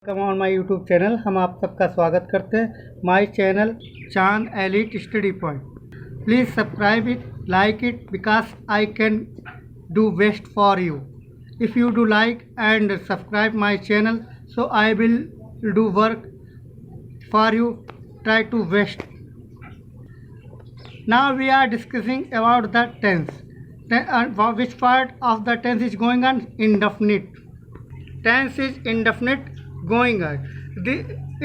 Welcome on my YouTube channel. हम आप सबका स्वागत करते हैं my channel Chand elite study point. Please subscribe it, like it because I can do best for you. If you do like and subscribe my channel so I will do work for you, try to best. Now we are discussing about the tense. Which part of the tense is going on? Indefinite. Tense is indefinite going on.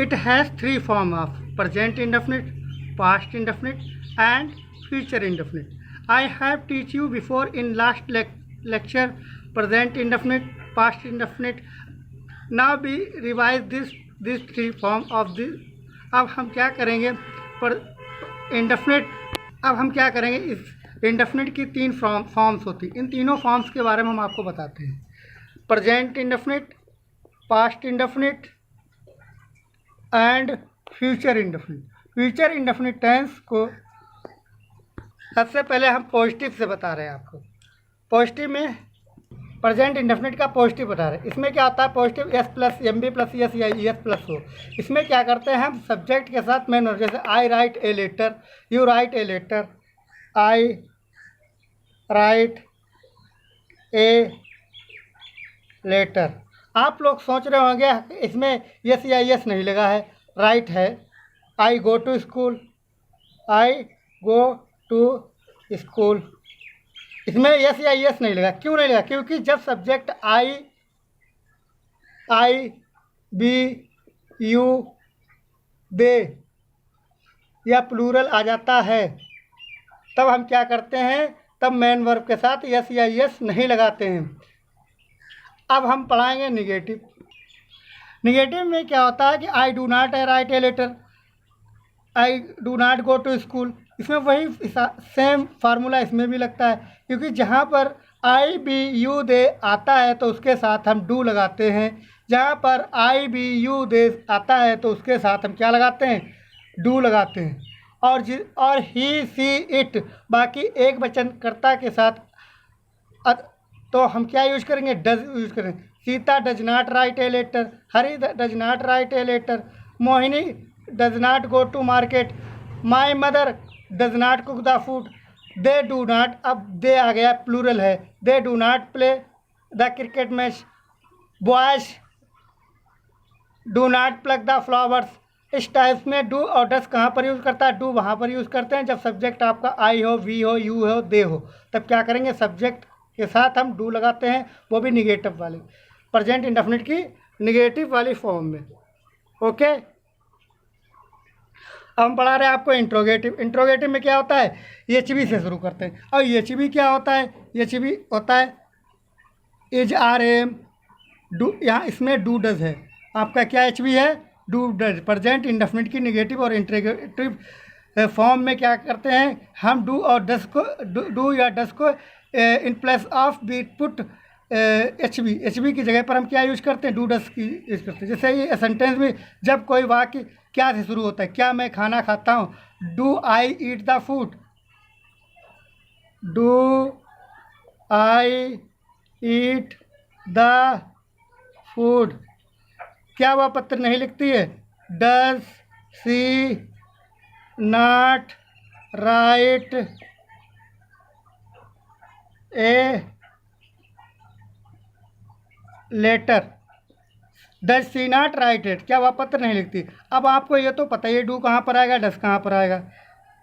It has three forms of present indefinite, past indefinite and future indefinite. I have teach you before in last lecture present indefinite, past indefinite. Now we revise these three form of this. अब हम क्या करेंगे पर indefinite. अब हम क्या करेंगे, इस इंडेफिनिट की तीन फॉर्म्स होती, इन तीनों फॉर्म्स के बारे में हम आपको बताते हैं। Present indefinite, past indefinite and future indefinite. Future indefinite tense को सबसे पहले हम पॉजिटिव से बता रहे हैं आपको। पॉजिटिव में प्रेजेंट इंडेफिनिट का पॉजिटिव बता रहे हैं। इसमें क्या होता है, positive S plus M B plus S या ई एस प्लस हो। इसमें क्या करते हैं हम, सब्जेक्ट के साथ मेन वर्ब, जैसे I write a letter, you write a letter, I write a letter. आप लोग सोच रहे होंगे इसमें यस या यस नहीं लगा है, राइट है। I go to school, I go to school, इसमें यस या यस नहीं लगा। क्यों नहीं लगा? क्योंकि जब subject I we you they या प्लूरल आ जाता है तब हम क्या करते हैं, तब मेन वर्ब के साथ यस या यस नहीं लगाते हैं। अब हम पढ़ाएंगे निगेटिव। निगेटिव में क्या होता है कि I do not write a letter, I do not go to school. इसमें वही सेम फार्मूला इसमें भी लगता है, क्योंकि जहाँ पर आई बी यू दे आता है तो उसके साथ हम डू लगाते हैं। जहाँ पर आई बी यू दे आता है तो उसके साथ हम क्या लगाते हैं, डू लगाते हैं। और ही सी इट बाकी एक वचन कर्ता के साथ तो हम क्या यूज करेंगे, डज यूज करेंगे। Sita does not write a letter, Hari does not write a letter, Mohini does not go to market, my mother does not cook the food, they do not, अब दे आ गया प्लूरल है, they do not play the cricket match, boys do not plug the flowers. इस type में do और does कहाँ पर use करता है, डू वहाँ पर यूज़ करते हैं जब सब्जेक्ट आपका आई हो, वी हो, यू हो, दे हो। तब क्या करेंगे, सब्जेक्ट के साथ हम डू लगाते हैं, वो भी निगेटिव वाली, प्रेजेंट इंडेफिनिट की निगेटिव वाली फॉर्म में। ओके, अब हम पढ़ा रहे हैं आपको इंट्रोगेटिव। इंट्रोगेटिव में क्या होता है, एच बी से शुरू करते हैं। और एच बी क्या होता है, एच बी होता है इज आर एम डू, यहाँ इसमें डू डज है। आपका क्या एच बी है, डू डज। प्रेजेंट इंडेफिनिट की निगेटिव और इंट्रोगेटिव फॉर्म में क्या करते हैं हम, डू और डस को, डू या डस को in place of B put H B. H B की जगह पर हम क्या यूज करते हैं, डू डस की यूज करते हैं। जैसे ये सेंटेंस में जब कोई वाक्य क्या से शुरू होता है, क्या मैं खाना खाता हूँ, do I eat the food, do I eat the food. क्या वह पत्र नहीं लिखती है, does she not write a letter, does she not write it, क्या वह पत्र नहीं लिखती। अब आपको ये तो पता ही है डू कहाँ पर आएगा, डस कहाँ पर आएगा।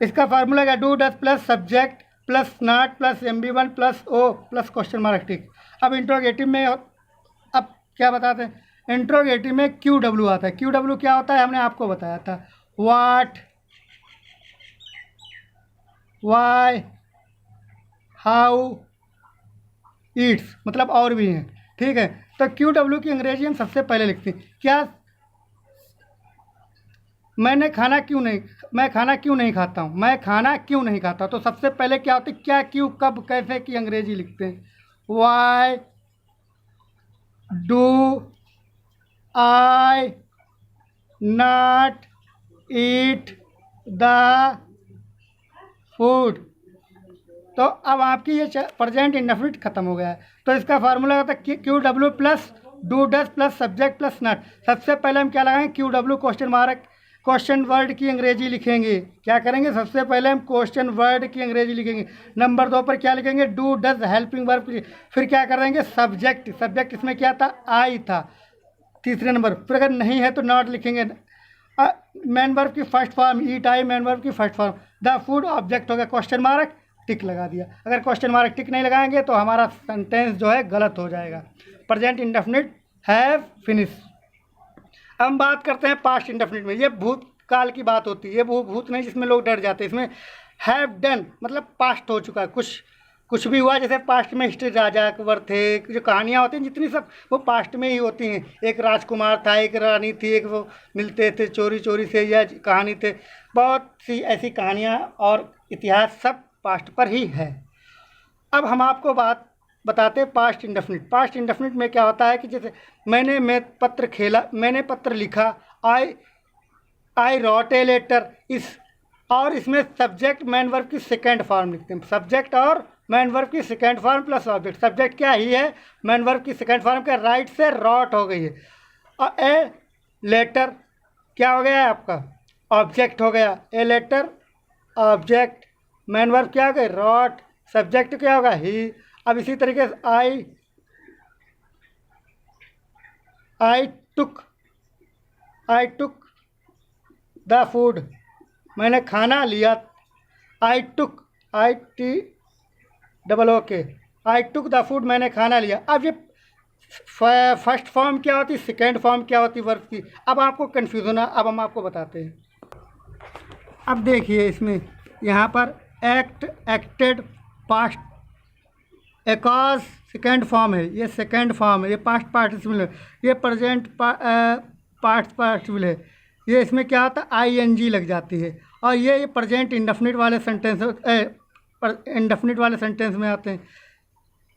इसका फार्मूला क्या, do does plus subject plus not plus MB1 plus O plus question mark tick. अब इंट्रोगेटिव में अब क्या बताते हैं, इंट्रोगेटिव में QW आता है। QW क्या होता है, हमने आपको बताया था, व्हाट, वाई, हाउ, ईट्स, मतलब और भी हैं, ठीक है। तो QW की अंग्रेजी हम सबसे पहले लिखते हैं। क्या, मैं खाना क्यों नहीं खाता हूँ, मैं खाना क्यों नहीं खाता। तो सबसे पहले क्या होती है, क्या, क्यों, कब, कैसे की अंग्रेजी लिखते हैं। Why do I not eat the food. तो अब आपकी ये प्रेजेंट इंडेफिनिट खत्म हो गया है। तो इसका फार्मूला होता है QW plus do does plus subject plus not. सबसे पहले हम क्या लगाएंगे, Q W question mark, question word की अंग्रेजी लिखेंगे। क्या करेंगे, सबसे पहले हम क्वेश्चन वर्ड की अंग्रेजी लिखेंगे। नंबर 2 पर क्या लिखेंगे, डू डज हेल्पिंग वर्ब। फिर क्या करेंगे, सब्जेक्ट, सब्जेक्ट इसमें क्या था, आई था तीसरे नंबर। फिर अगर नहीं है तो नॉट लिखेंगे। मैन वर्ब की फर्स्ट फॉर्म ईट आई, मैन वर्ब की first form. The food object हो गया, क्वेश्चन मार्क टिक लगा दिया। अगर क्वेश्चन मार्क टिक नहीं लगाएंगे तो हमारा सेंटेंस जो है गलत हो जाएगा। Present indefinite have finish. अब हम बात करते हैं पास्ट इंडेफिनिट में। ये भूतकाल की बात होती है, ये भूत नहीं जिसमें लोग डर जाते हैं। इसमें हैव डन मतलब पास्ट हो चुका है, कुछ भी हुआ। जैसे पास्ट में हिस्ट्री, राजा अकबर थे, जो कहानियाँ होती हैं जितनी सब वो पास्ट में ही होती हैं। एक राजकुमार था, एक रानी थी, एक वो मिलते थे चोरी चोरी से, या कहानी थे। बहुत सी ऐसी कहानियाँ और इतिहास सब पास्ट पर ही है। अब हम आपको बात बताते हैं पास्ट इंडेफिनिट। पास्ट इंडेफिनिट में क्या होता है कि जैसे मैं पत्र खेला, मैंने पत्र लिखा, आई रॉट ए लेटर। और इसमें सब्जेक्ट मैन वर्ब की सेकेंड फॉर्म लिखते हैं। सब्जेक्ट और मैन वर्ब की second form plus object. Subject क्या ही है, मैन वर्ब की सेकेंड फॉर्म के राइट से रॉट हो गई है। और ए लेटर क्या हो गया है आपका, ऑब्जेक्ट हो गया। A letter object, main verb क्या हो गया, रॉट, सब्जेक्ट क्या होगा, ही। अब इसी तरीके से आई टुक द फूड, मैंने खाना लिया। आई टुक द फूड, मैंने खाना लिया। अब ये फर्स्ट फॉर्म क्या होती, सेकेंड फॉर्म क्या होती वर्ब की। अब आपको कन्फ्यूजन है, अब हम आपको बताते हैं। अब देखिए इसमें यहाँ पर एक्टेड पास्ट एकॉज सेकेंड फॉर्म है, ये सेकेंड फॉर्म है, ये पास्ट पार्टिसिपल है, ये प्रेजेंट पास्ट पार्टिसिपल है। ये इसमें क्या होता है, आईएनजी लग जाती है। और ये प्रेजेंट इंडेफिनिट वाले सेंटेंस में आते हैं।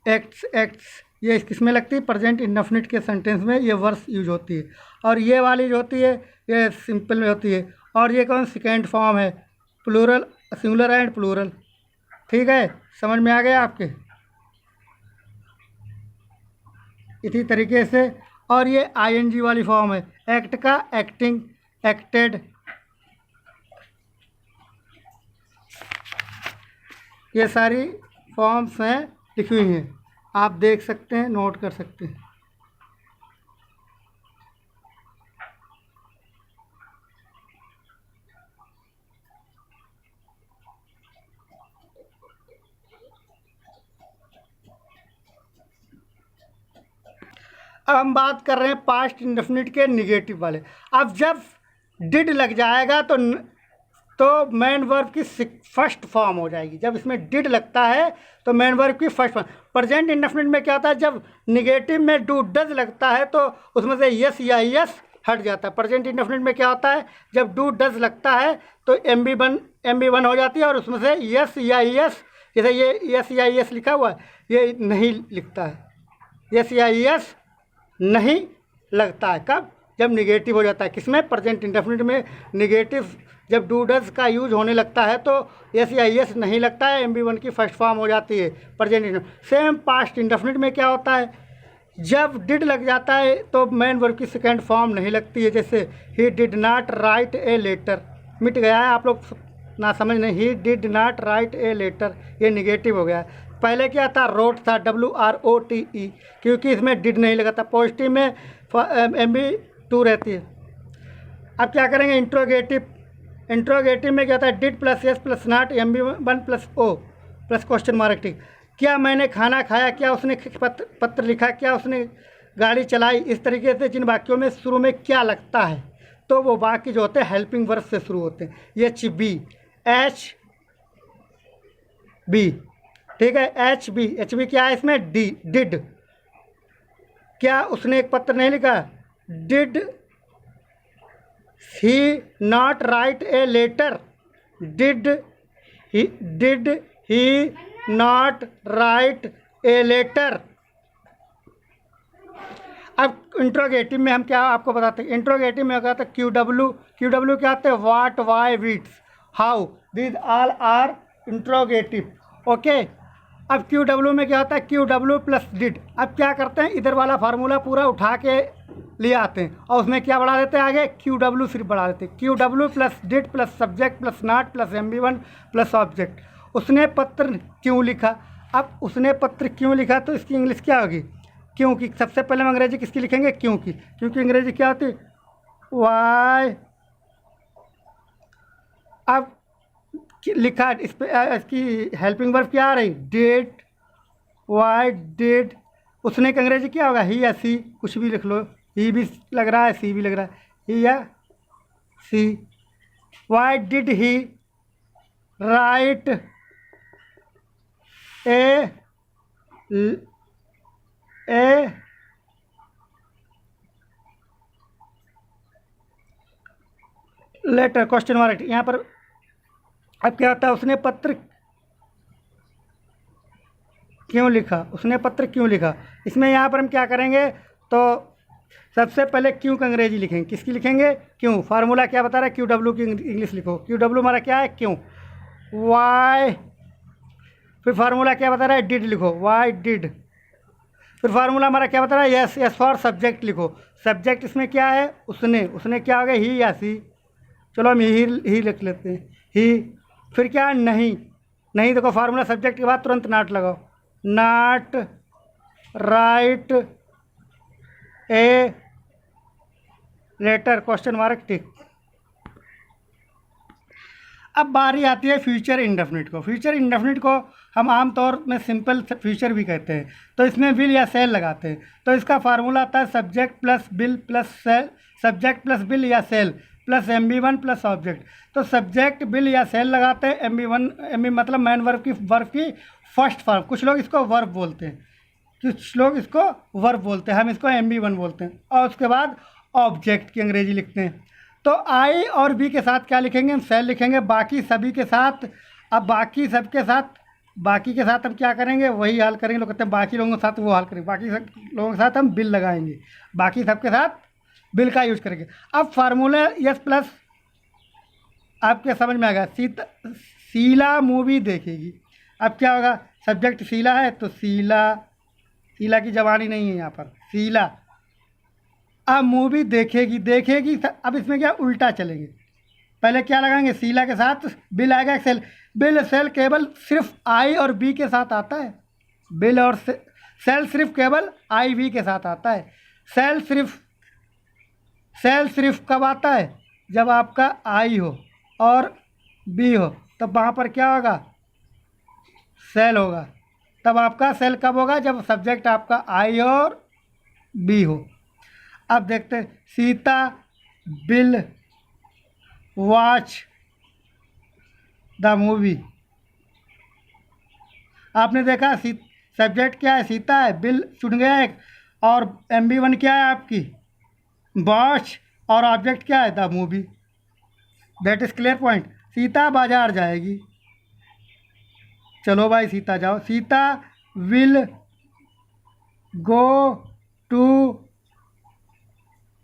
एक्ट्स ये किसमें लगती है, प्रेजेंट इंडेफिनिट के सेंटेंस में ये वर्ड्स यूज होती है। और ये वाली जो होती है ये सिंपल में होती है। और ये कौन सेकेंड फॉर्म है, प्लूरल, सिंगुलर एंड प्लूरल। ठीक है, समझ में आ गया आपके। इसी तरीके से और ये आईएनजी वाली फॉर्म है, एक्ट का एक्टिंग, एक्टेड। ये सारी फॉर्म्स हैं, लिखी हुई हैं, आप देख सकते हैं, नोट कर सकते हैं। अब हम बात कर रहे हैं पास्ट इंडेफिनिट के निगेटिव वाले। अब जब डिड लग जाएगा तो मैन वर्ब की फर्स्ट फॉर्म हो जाएगी। जब इसमें डिड लगता है तो मैन वर्ब की फर्स्ट फॉर्म। प्रेजेंट इंडेफिनिट में क्या होता है, जब निगेटिव में डू डज लगता है तो उसमें से यस या यस हट जाता है। प्रेजेंट इंडेफिनिट में क्या होता है, जब डू डज लगता है तो MB1 हो जाती है और उसमें से यस या यस, जैसे ये यस या यस लिखा हुआ है, ये नहीं लिखता है, यस या यस नहीं लगता है। कब, जब निगेटिव हो जाता है। किसमें, प्रेजेंट इंडेफिनिट में निगेटिव जब डू डज का यूज होने लगता है तो यस या यस नहीं लगता है, MB1 की फर्स्ट फॉर्म हो जाती है present indefinite. Same past indefinite में क्या होता है, जब डिड लग जाता है तो मैन वर्ब की सेकेंड फॉर्म नहीं लगती है। जैसे ही did not write a letter, मिट गया है, आप लोग ना समझ नहीं, he did not write a letter, ये निगेटिव हो गया है। पहले क्या था, रोट था, WROTE, क्योंकि इसमें डिड नहीं लगा था। पॉजिटिव में MB2 रहती है। अब क्या करेंगे, इंट्रोगेटिव में क्या होता है, did plus yes plus not, MB1 plus O plus question mark टिक। क्या मैंने खाना खाया, क्या उसने पत्र लिखा, क्या उसने गाड़ी चलाई। इस तरीके से जिन वाक्यों में शुरू में क्या लगता है तो वो वाक्य जो होते हैं हेल्पिंग वर्ब से शुरू होते हैं। HB, ठीक है, HB क्या है इसमें, डिड। क्या उसने एक पत्र नहीं लिखा, did he not write a letter, did he not write a letter. अब इंट्रोगेटिव में हम क्या आपको बताते हैं, इंट्रोगेटिव में क्या होता है, QW क्या होते हैं, what, why, which, how, these all are interrogative. Okay, अब क्यू डब्ल्यू में क्या होता है, क्यू डब्ल्यू प्लस डिड। अब क्या करते हैं, इधर वाला फार्मूला पूरा उठा के ले आते हैं और उसमें क्या बढ़ा देते हैं आगे, क्यू डब्ल्यू सिर्फ बढ़ा देते हैं। Q W plus did plus subject plus not plus MB1 plus object. उसने पत्र क्यों लिखा। अब उसने पत्र क्यों लिखा तो इसकी इंग्लिश क्या होगी, क्योंकि। सबसे पहले हम अंग्रेजी किसकी लिखेंगे, क्योंकि। क्योंकि अंग्रेजी क्या होती, वाई। अब लिखा इस पे इसकी हेल्पिंग वर्ब क्या आ रही, डिड, वाई डिड। उसने एक अंग्रेजी क्या होगा, ही या सी, कुछ भी लिख लो, ही भी लग रहा है, सी भी लग रहा है, ही या she. Why did he write a letter, question mark यहाँ पर। अब क्या होता है, उसने पत्र क्यों लिखा, उसने पत्र क्यों लिखा। इसमें यहाँ पर हम क्या करेंगे, तो सबसे पहले क्यों का अंग्रेजी लिखेंगे, किसकी लिखेंगे, क्यों। फार्मूला क्या बता रहा है, क्यू डब्ल्यू की इंग्लिश लिखो। क्यू डब्ल्यू हमारा क्या है, क्यों। वाई, फिर फार्मूला क्या बता रहा है, डिड लिखो, वाई डिड। फिर फार्मूला हमारा क्या बता रहा है, यस, यस फॉर सब्जेक्ट लिखो। सब्जेक्ट इसमें क्या है, उसने क्या हो गया, ही या सी। चलो हम ही लिख लेते हैं, ही। फिर क्या, नहीं। नहीं देखो फार्मूला सब्जेक्ट के बाद तुरंत नॉट लगाओ, not write a letter, question mark, tick. अब बारी आती है फ्यूचर इंडेफिनिट को। फ्यूचर इंडेफिनिट को हम आमतौर में सिंपल फ्यूचर भी कहते हैं, तो इसमें विल या सेल लगाते हैं। तो इसका फार्मूला आता है subject plus will plus shall, subject plus will या shall plus MB1 plus object. तो सब्जेक्ट बिल या सेल लगाते हैं, MB मतलब मैन वर्ब की फर्स्ट फॉर्म। कुछ लोग इसको वर्ब बोलते हैं, कुछ लोग इसको वर्ब बोलते हैं, हम इसको MB1 बोलते हैं। और उसके बाद ऑब्जेक्ट की अंग्रेजी लिखते हैं। तो आई और बी के साथ क्या लिखेंगे, हम सेल लिखेंगे। बाकी सभी के साथ, अब बाकी सबके साथ, बाकी के साथ हम क्या करेंगे, वही हाल करेंगे। लोग कहते हैं बाकी लोगों के साथ वो हाल करेंगे, बाकी सब लोगों के साथ हम बिल लगाएंगे, बाकी सबके साथ बिल का यूज करेंगे। अब फार्मूला यस प्लस आपके समझ में आ गया। शीला मूवी देखेगी। अब क्या होगा, सब्जेक्ट शीला है तो शीला की जबानी नहीं है यहाँ पर, शीला। अब मूवी देखेगी। अब इसमें क्या, उल्टा चलेंगे। पहले क्या लगाएंगे, शीला के साथ बिल आएगा, सेल। बिल सेल केवल सिर्फ आई और बी के साथ आता है। बिल और सेल सिर्फ केवल आई बी के साथ आता है। सेल सिर्फ कब आता है, जब आपका आई हो और बी हो, तब वहाँ पर क्या होगा, सेल होगा। तब आपका सेल कब होगा, जब सब्जेक्ट आपका आई और बी हो। अब देखते हैं, Sita bill watch the movie. आपने देखा सब्जेक्ट क्या है, सीता है, बिल चुन गया एक, और MB1 क्या है आपकी, वॉच, और ऑब्जेक्ट क्या है, the movie. That is clear point. Sita बाजार जाएगी, चलो भाई सीता जाओ। Sita will go to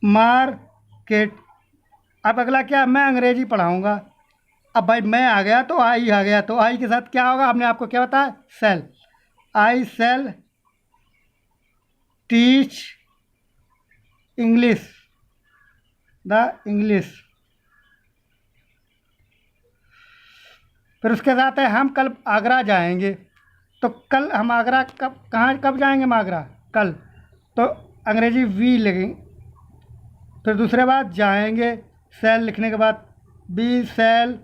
market. अब अगला क्या, मैं अंग्रेजी पढ़ाऊँगा। अब भाई मैं आ गया तो आई आ गया, तो आई के साथ क्या होगा, हमने आपको क्या बताया, shall. I shall teach English the English. फिर उसके साथ है, हम कल आगरा जाएंगे। तो कल हम आगरा कब जाएंगे, हम आगरा कल, तो अंग्रेजी वी लगेंगे। फिर दूसरे बात जाएंगे, सेल लिखने के बाद we shall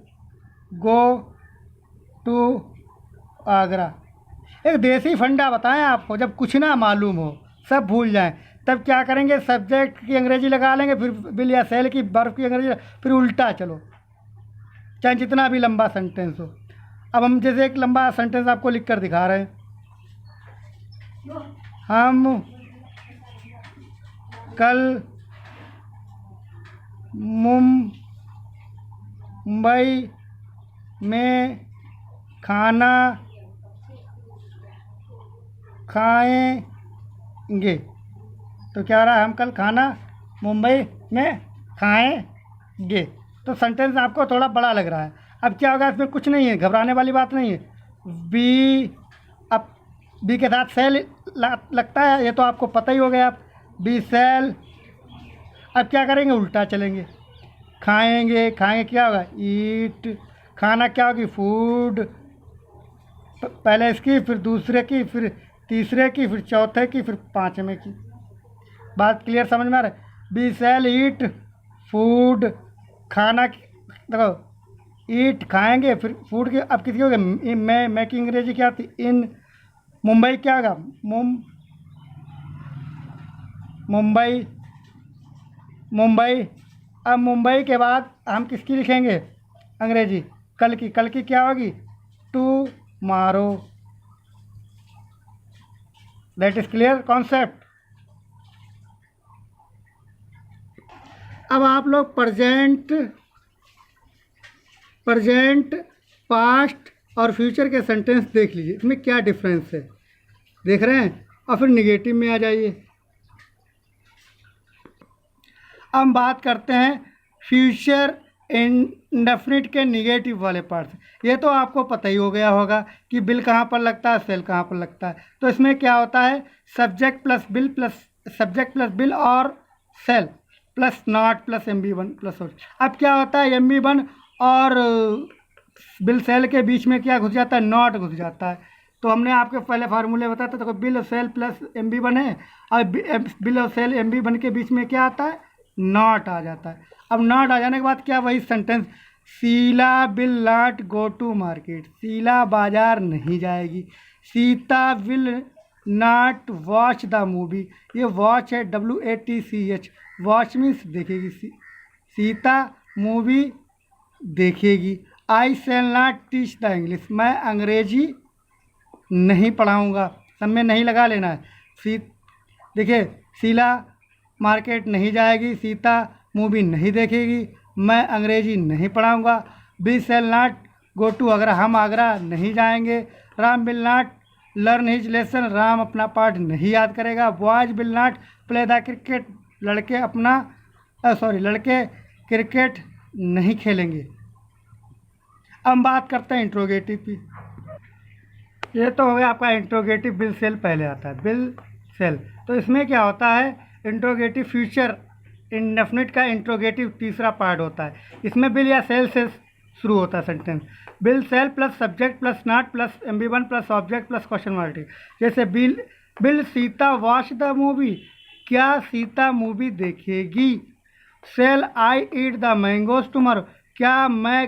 go to Agra. एक देसी फंडा बताएं आपको, जब कुछ ना मालूम हो, सब भूल जाएं, तब क्या करेंगे, सब्जेक्ट की अंग्रेजी लगा लेंगे, फिर बिल या सेल की वर्ब की अंग्रेजी, फिर उल्टा चलो, चाहे जितना भी लंबा सेंटेंस हो। अब हम जैसे एक लंबा सेंटेंस आपको लिख कर दिखा रहे हैं, हम कल मुंबई में खाना खाएंगे। तो क्या रहा, हम कल खाना मुंबई में खाएंगे। तो सेंटेंस आपको थोड़ा बड़ा लग रहा है। अब क्या होगा, इसमें कुछ नहीं है, घबराने वाली बात नहीं है। बी, अब बी के साथ सेल लगता है, ये तो आपको पता ही हो गया। आप बी सेल। अब क्या करेंगे, उल्टा चलेंगे। खाएंगे, खाएंगे क्या होगा, ईट। खाना क्या होगी, फूड। पहले इसकी, फिर दूसरे की, फिर तीसरे की, फिर चौथे की, फिर पाँचवें की। बात क्लियर समझ में आ रहा है। We shall eat food. खाना देखो, ईट खाएंगे, फिर फूड की। अब किसकी होगी, मैं की अंग्रेजी क्या थी, इन। मुंबई क्या होगा, मुंबई। मुंबई। अब मुंबई के बाद हम किसकी लिखेंगे, अंग्रेजी, कल की। कल की क्या होगी, tomorrow. That is clear concept. अब आप लोग प्रेजेंट पास्ट और फ्यूचर के सेंटेंस देख लीजिए, इसमें क्या डिफरेंस है, देख रहे हैं। और फिर निगेटिव में आ जाइए। अब हम बात करते हैं फ्यूचर इंडेफिनिट के निगेटिव वाले पार्ट्स। ये तो आपको पता ही हो गया होगा कि बिल कहाँ पर लगता है, सेल कहाँ पर लगता है। तो इसमें क्या होता है, सब्जेक्ट प्लस बिल और shall plus not plus MB1 plus. अब क्या होता है, MB1 और बिल सेल के बीच में क्या घुस जाता है, नॉट घुस जाता है। तो हमने आपके पहले फार्मूले बताया था, देखो बिल और सेल प्लस MB1 है, और बिल और सेल MB1 के बीच में क्या आता है, नॉट आ जाता है। अब नॉट आ जाने के बाद क्या, वही sentence, Sheela will not go to market. Sheela बाजार नहीं जाएगी। Sita will not watch the movie. ये वॉच है, WATCH। वॉच मीन्स देखेगी। सीता मूवी देखेगी। I shall not teach the English. मैं अंग्रेजी नहीं पढ़ाऊँगा। सब में नहीं लगा लेना है। देखिए, शीला मार्केट नहीं जाएगी, सीता मूवी नहीं देखेगी, मैं अंग्रेजी नहीं पढ़ाऊँगा। We shall not go to Agra. हम आगरा नहीं जाएंगे। Ram will not learn his lesson. Ram अपना पाठ नहीं याद करेगा। Boys will not play the cricket. लड़के क्रिकेट नहीं खेलेंगे। अब बात करते हैं इंट्रोगेटिव की। ये तो हो गया आपका इंट्रोगेटिव, बिल सेल पहले आता है, बिल सेल। तो इसमें क्या होता है, इंट्रोगेटिव फ्यूचर इंडेफिनिट का इंट्रोगेटिव तीसरा पार्ट होता है। इसमें बिल या सेल से शुरू होता है sentence. Will shall plus subject plus not plus MB1 plus object plus question mark. जैसे will Sita watch the movie. क्या सीता मूवी देखेगी। Shall I eat the mangoes tomorrow. क्या मैं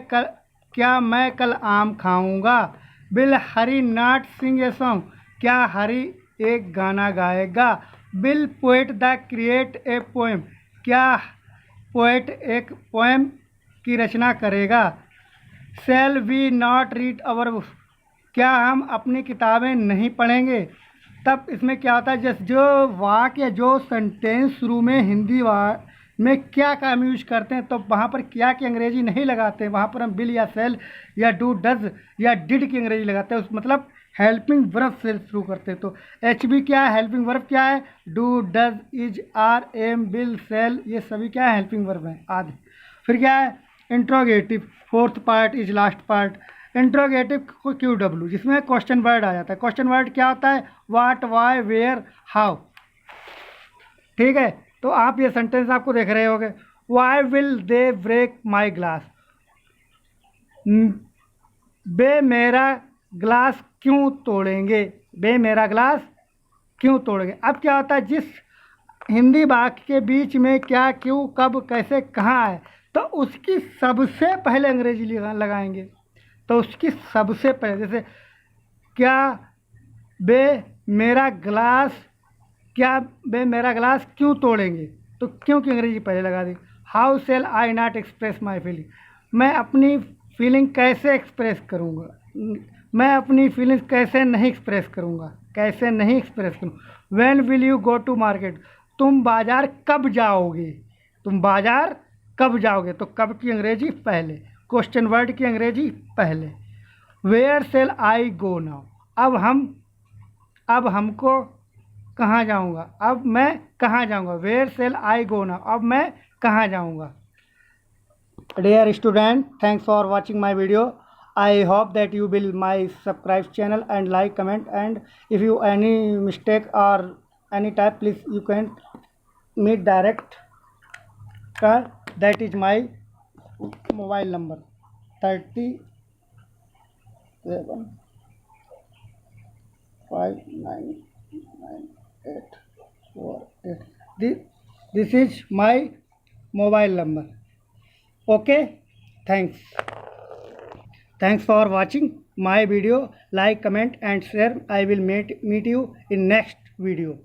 कल आम खाऊंगा। Will Hari not sing a song. क्या हरी एक गाना गाएगा। Will poet the create a poem. क्या पोएट एक पोएम की रचना करेगा। Shall we not read our books. क्या हम अपनी किताबें नहीं पढ़ेंगे। तब इसमें क्या होता है, जैसे जो वाक्य या जो सेंटेंस शुरू में हिंदी में क्या काम यूज करते हैं, तो वहाँ पर क्या की अंग्रेजी नहीं लगाते, वहाँ पर हम बिल या सेल या डू डज या डिड की अंग्रेजी लगाते हैं। मतलब हेल्पिंग वर्ब से शुरू करते हैं। तो HB क्या है, हेल्पिंग वर्ब क्या है, do does is are am will shall, ये सभी क्या है, हेल्पिंग वर्ब हैं आदि। फिर क्या है interrogative, fourth part is last part. Interrogative QW, जिसमें क्वेश्चन वर्ड आ जाता है। क्वेश्चन वर्ड क्या होता है, व्हाट, वाई, वेयर, हाउ। ठीक है, तो आप ये सेंटेंस आपको देख रहे होंगे। Why will they break my glass. बे मेरा ग्लास क्यों तोड़ेंगे। बे मेरा ग्लास क्यों तोड़ेंगे। अब क्या होता है, जिस हिंदी वाक्य के बीच में क्या, क्यों, कब, कैसे, कहाँ है, तो उसकी सबसे पहले अंग्रेजी लगाएंगे। तो उसकी सबसे पहले, जैसे क्या बे मेरा ग्लास क्यों तोड़ेंगे, तो क्यों की अंग्रेजी पहले लगा दी। How shall I not express my feeling. मैं अपनी फीलिंग कैसे एक्सप्रेस करूँगा। मैं अपनी फीलिंग्स कैसे नहीं एक्सप्रेस करूँगा। When will you go to market. तुम बाज़ार कब जाओगे। तो कब की अंग्रेजी पहले, क्वेश्चन वर्ड की अंग्रेजी पहले। Where shall I go now. अब हमको कहाँ जाऊँगा, अब मैं कहाँ जाऊँगा। Where shall I go now, अब मैं कहाँ जाऊँगा। Dear student, thanks for watching my video. I hope that you will my subscribe channel and like, comment, and if you any mistake or any type, please you can meet direct. That is my mobile number 37599848. This is my mobile number. Okay, thanks for watching my video. Like, comment, and share. I will meet you in next video.